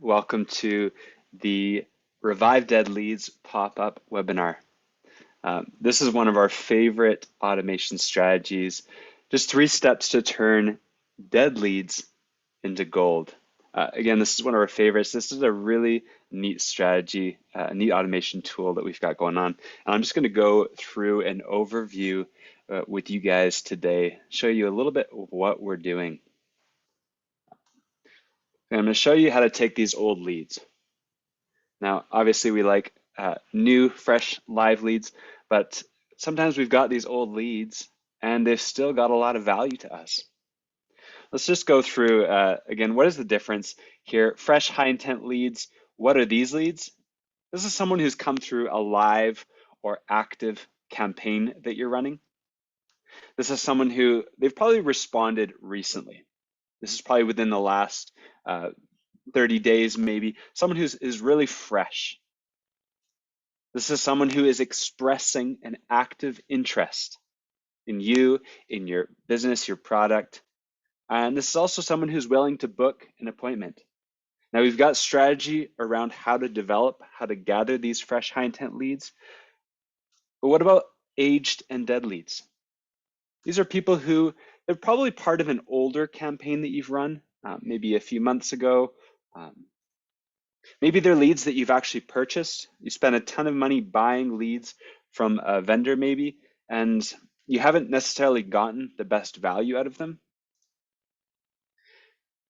Welcome to the Revive Dead Leads pop-up webinar. This is one of our favorite automation strategies. Just 3 steps to turn dead leads into gold. Again, this is one of our favorites. This is a really neat strategy, a neat automation tool that we've got going on. And I'm just going to go through an overview with you guys today, show you a little bit of what we're doing. And I'm going to show you how to take these old leads. Now, obviously, we like new, fresh, live leads, but sometimes we've got these old leads and they've still got a lot of value to us. Let's just go through, again, what is the difference here? Fresh, high intent leads. What are these leads? This is someone who's come through a live or active campaign that you're running. This is someone who they've probably responded recently. This is probably within the last 30 days, maybe. Someone who's really fresh. This is someone who is expressing an active interest in you, in your business, your product. And this is also someone who's willing to book an appointment. Now we've got strategy around how to develop, how to gather these fresh high intent leads. But what about aged and dead leads? These are people who they're probably part of an older campaign that you've run, maybe a few months ago. Maybe they're leads that you've actually purchased. You spent a ton of money buying leads from a vendor maybe, and you haven't necessarily gotten the best value out of them.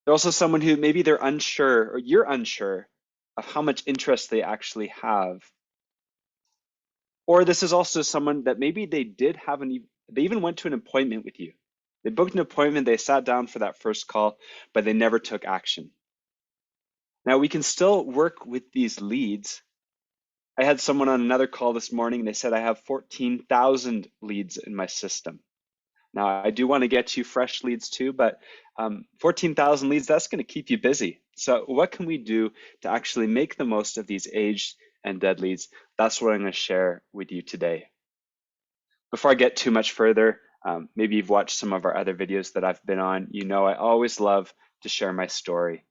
They're also someone who maybe they're unsure or you're unsure of how much interest they actually have. Or this is also someone that maybe they they even went to an appointment with you. They booked an appointment, they sat down for that first call, but they never took action. Now we can still work with these leads. I had someone on another call this morning, they said I have 14,000 leads in my system. Now I do want to get you fresh leads too, but 14,000 leads, that's going to keep you busy. So what can we do to actually make the most of these aged and dead leads? That's what I'm going to share with you today. Before I get too much further, maybe you've watched some of our other videos that I've been on. You know I always love to share my story.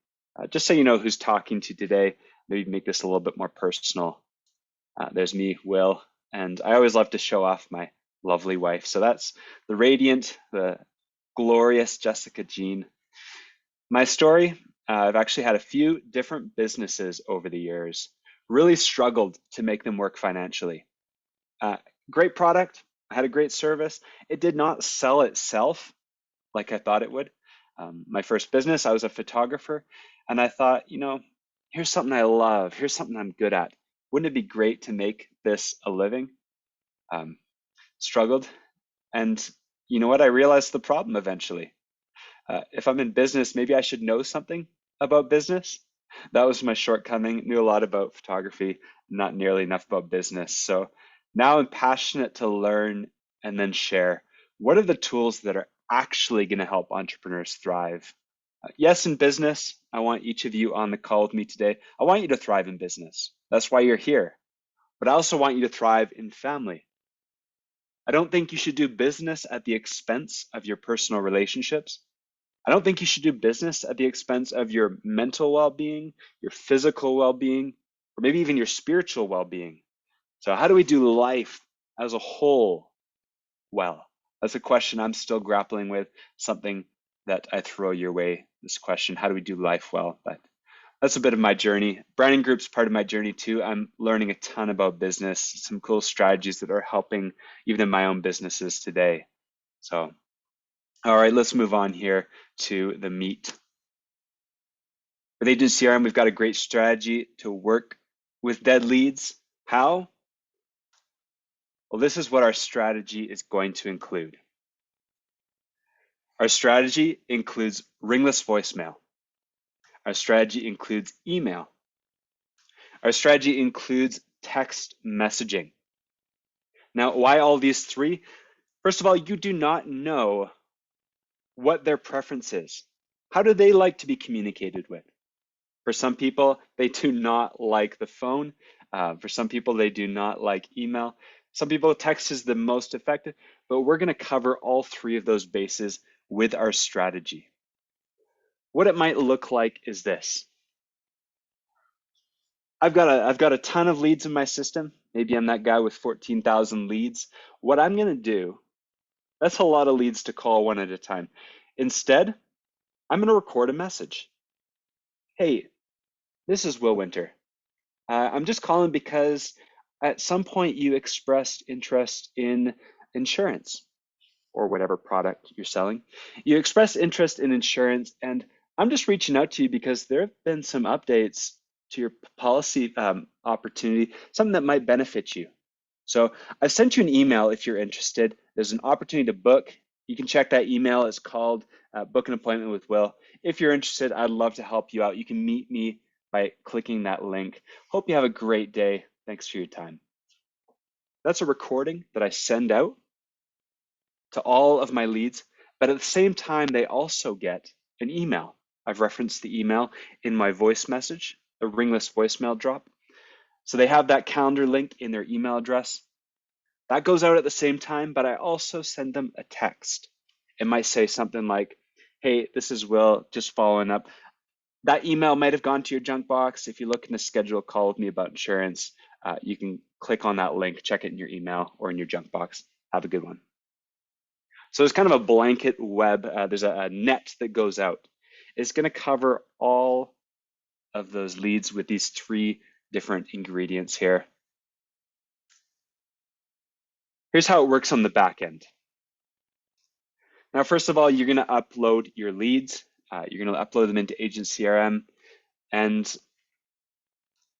Just so you know who's talking to today, maybe make this a little bit more personal. There's me, Will, and I always love to show off my lovely wife. So that's the radiant, the glorious Jessica Jean. My story, I've actually had a few different businesses over the years, really struggled to make them work financially. Great product, I had a great service. It did not sell itself like I thought it would. My first business, I was a photographer, and I thought, here's something I love, here's something I'm good at. Wouldn't it be great to make this a living? Struggled. And you know what? I realized the problem eventually. If I'm in business, maybe I should know something about business. That was my shortcoming. Knew a lot about photography, not nearly enough about business. So now I'm passionate to learn and then share. What are the tools that are actually going to help entrepreneurs thrive? Yes, in business, I want each of you on the call with me today. I want you to thrive in business. That's why you're here. But I also want you to thrive in family. I don't think you should do business at the expense of your personal relationships. I don't think you should do business at the expense of your mental well-being, your physical well-being, or maybe even your spiritual well-being. So how do we do life as a whole well? That's a question I'm still grappling with, something that I throw your way, this question, how do we do life well? But that's a bit of my journey. Branding Group's part of my journey too. I'm learning a ton about business, some cool strategies that are helping even in my own businesses today. So, all right, let's move on here to the meat. With Agent CRM, we've got a great strategy to work with dead leads. How? Well, this is what our strategy is going to include. Our strategy includes ringless voicemail. Our strategy includes email. Our strategy includes text messaging. Now, why all these three? First of all, you do not know what their preference is. How do they like to be communicated with? For some people, they do not like the phone. For some people, they do not like email. Some people, text is the most effective, but we're going to cover all three of those bases with our strategy. What it might look like is this. I've got a ton of leads in my system. Maybe I'm that guy with 14,000 leads. What I'm gonna do, that's a lot of leads to call one at a time. Instead, I'm gonna record a message. Hey, this is Will Winter. I'm just calling because at some point you expressed interest in insurance or whatever product you're selling. You expressed interest in insurance, and I'm just reaching out to you because there have been some updates to your policy opportunity, something that might benefit you. So I've sent you an email if you're interested. There's an opportunity to book. You can check that email. It's called Book an Appointment with Will. If you're interested, I'd love to help you out. You can meet me by clicking that link. Hope you have a great day. Thanks for your time. That's a recording that I send out to all of my leads, but at the same time, they also get an email. I've referenced the email in my voice message, a ringless voicemail drop. So they have that calendar link in their email address. That goes out at the same time, but I also send them a text. It might say something like, hey, this is Will, just following up. That email might have gone to your junk box. If you're looking to schedule a call with me about insurance, you can click on that link, check it in your email or in your junk box. Have a good one. So there's kind of a blanket web. There's a net that goes out. It's going to cover all of those leads with these three different ingredients here. Here's how it works on the back end. Now, first of all, you're going to upload your leads. You're going to upload them into Agent CRM. And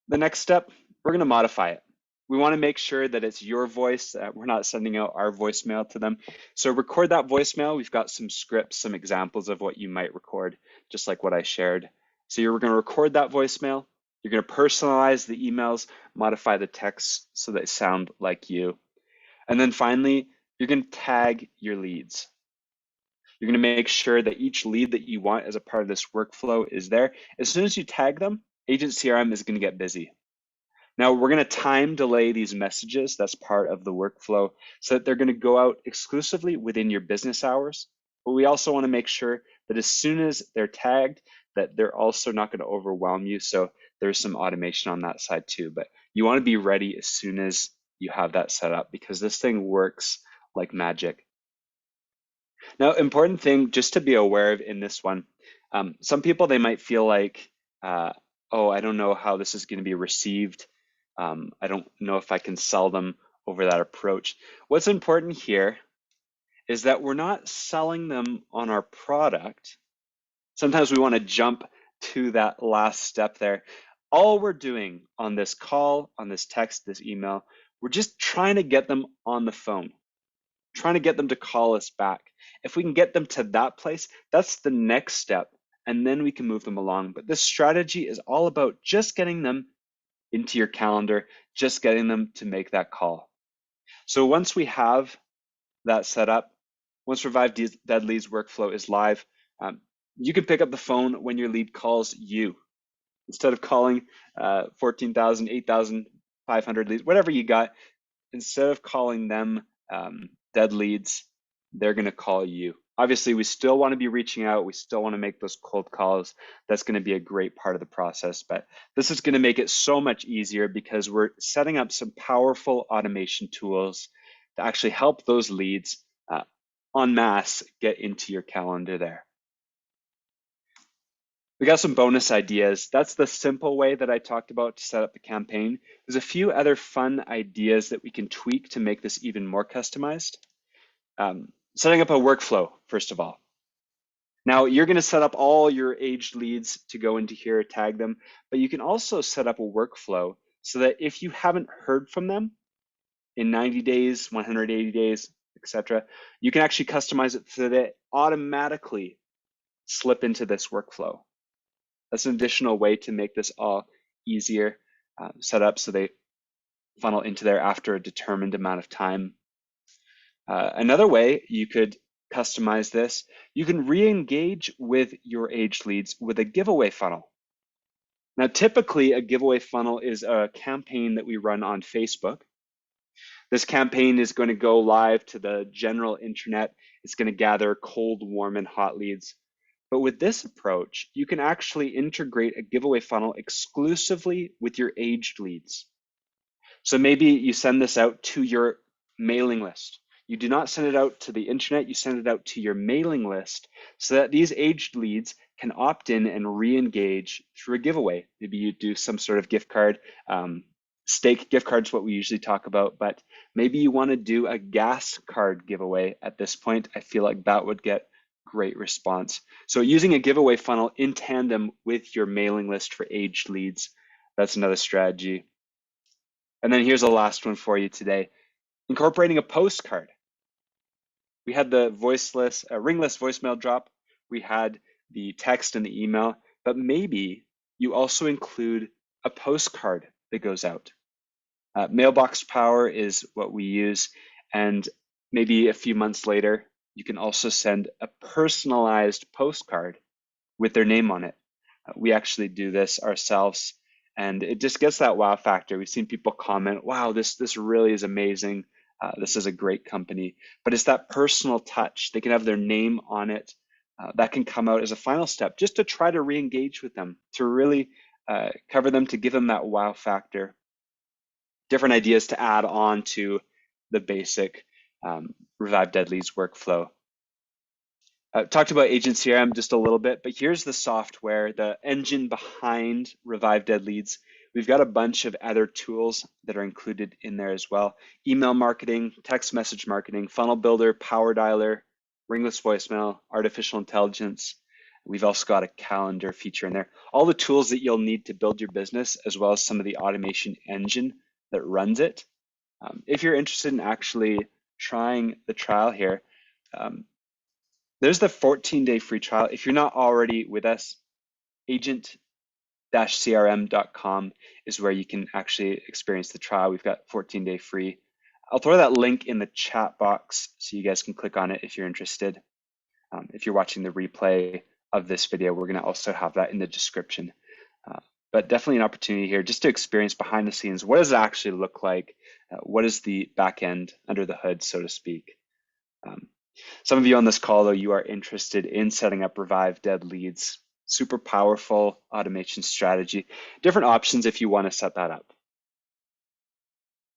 the next step, we're going to modify it. We want to make sure that it's your voice. We're not sending out our voicemail to them. So record that voicemail. We've got some scripts, some examples of what you might record, just like what I shared. So you're going to record that voicemail. You're going to personalize the emails, modify the text so they sound like you. And then finally, you're going to tag your leads. You're going to make sure that each lead that you want as a part of this workflow is there. As soon as you tag them, Agent CRM is going to get busy. Now we're going to time delay these messages. That's part of the workflow so that they're going to go out exclusively within your business hours. But we also want to make sure that as soon as they're tagged, that they're also not going to overwhelm you. So there's some automation on that side too. But you want to be ready as soon as you have that set up because this thing works like magic. Now, important thing just to be aware of in this one, some people, they might feel like, oh, I don't know how this is going to be received. I don't know if I can sell them over that approach. What's important here is that we're not selling them on our product. Sometimes we want to jump to that last step there. All we're doing on this call, on this text, this email, we're just trying to get them on the phone, trying to get them to call us back. If we can get them to that place, that's the next step, and then we can move them along. But this strategy is all about just getting them into your calendar, just getting them to make that call. So once we have that set up, once Revive Dead Leads workflow is live, you can pick up the phone when your lead calls you. Instead of calling 14,000, 8,500 leads, whatever you got, instead of calling them dead leads, they're going to call you. Obviously, we still want to be reaching out. We still want to make those cold calls. That's going to be a great part of the process. But this is going to make it so much easier because we're setting up some powerful automation tools to actually help those leads en masse get into your calendar there. We got some bonus ideas. That's the simple way that I talked about to set up the campaign. There's a few other fun ideas that we can tweak to make this even more customized. Setting up a workflow, first of all. Now, you're going to set up all your aged leads to go into here, tag them, but you can also set up a workflow so that if you haven't heard from them in 90 days, 180 days, etc., you can actually customize it so that it automatically slip into this workflow. That's an additional way to make this all easier set up so they funnel into there after a determined amount of time. Another way you could customize this, you can re-engage with your aged leads with a giveaway funnel. Now, typically a giveaway funnel is a campaign that we run on Facebook. This campaign is going to go live to the general internet. It's going to gather cold, warm, and hot leads. But with this approach, you can actually integrate a giveaway funnel exclusively with your aged leads. So maybe you send this out to your mailing list. You do not send it out to the internet, you send it out to your mailing list so that these aged leads can opt in and re-engage through a giveaway. Maybe you do some sort of gift card. Stake gift cards, what we usually talk about, but maybe you want to do a gas card giveaway at this point. I feel like that would get great response. So using a giveaway funnel in tandem with your mailing list for aged leads, that's another strategy. And then here's the last one for you today, incorporating a postcard. We had the ringless voicemail drop. We had the text and the email, but maybe you also include a postcard that goes out. Mailbox Power is what we use, and maybe a few months later, you can also send a personalized postcard with their name on it. We actually do this ourselves, and it just gets that wow factor. We've seen people comment, wow, this really is amazing. This is a great company, but it's that personal touch. They can have their name on it. That can come out as a final step, just to try to re-engage with them, to really cover them, to give them that wow factor. Different ideas to add on to the basic Revive Dead Leads workflow. Talked about Agent CRM just a little bit, but here's the software, the engine behind Revive Dead Leads. We've got a bunch of other tools that are included in there as well. Email marketing, text message marketing, funnel builder, power dialer, ringless voicemail, artificial intelligence. We've also got a calendar feature in there. All the tools that you'll need to build your business, as well as some of the automation engine that runs it. If you're interested in actually trying the trial here, there's the 14-day free trial. If you're not already with us, agent-crm.com is where you can actually experience the trial. We've got 14-day free. I'll throw that link in the chat box so you guys can click on it if you're interested. If you're watching the replay of this video, we're gonna also have that in the description. But definitely an opportunity here just to experience behind the scenes. What does it actually look like? What is the back end under the hood, so to speak? Some of you on this call, though, you are interested in setting up Revive Dead Leads. Super powerful automation strategy. Different options if you want to set that up.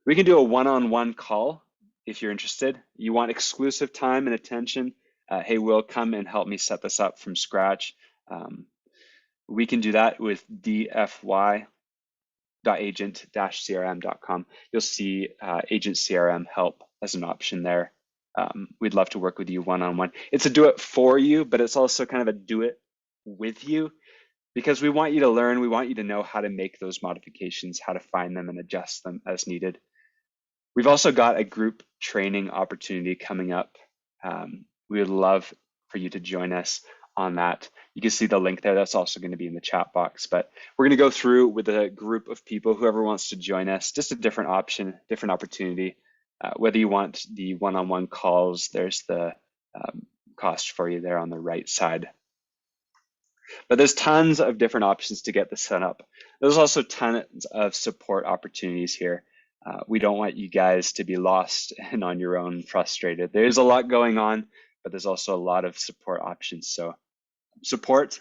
We can do a one-on-one call if you're interested. You want exclusive time and attention. Hey, Will, come and help me set this up from scratch. We can do that with dfy.agent-crm.com. You'll see Agent CRM help as an option there. We'd love to work with you one-on-one. It's a do it for you, but it's also kind of a do it with you, because we want you to learn. We want you to know how to make those modifications, how to find them and adjust them as needed. We've also got a group training opportunity coming up. We would love for you to join us on that. You can see the link there. That's also going to be in the chat box, but we're going to go through with a group of people, whoever wants to join us, just a different option, different opportunity. Whether you want the one-on-one calls, there's the cost for you there on the right side. But there's tons of different options to get this set up. There's also tons of support opportunities here. We don't want you guys to be lost and on your own, frustrated. There's a lot going on, but there's also a lot of support options. So support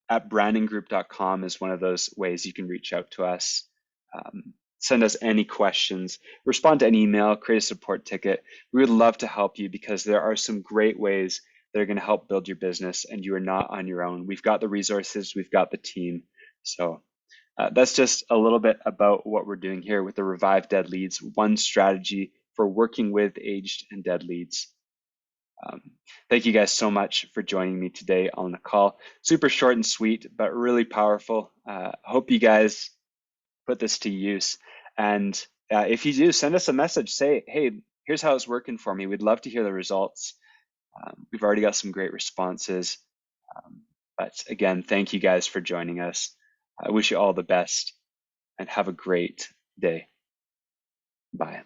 at brandinggroup.com is one of those ways you can reach out to us. Send us any questions, respond to an email, create a support ticket. We would love to help you, because there are some great ways that are going to help build your business, and you are not on your own. We've got the resources, we've got the team. So that's just a little bit about what we're doing here with the Revive Dead Leads, one strategy for working with aged and dead leads. Thank you guys so much for joining me today on the call. Super short and sweet, but really powerful. Hope you guys put this to use. And if you do, send us a message. Say, hey, here's how it's working for me. We'd love to hear the results. We've already got some great responses. But again, thank you guys for joining us. I wish you all the best and have a great day. Bye.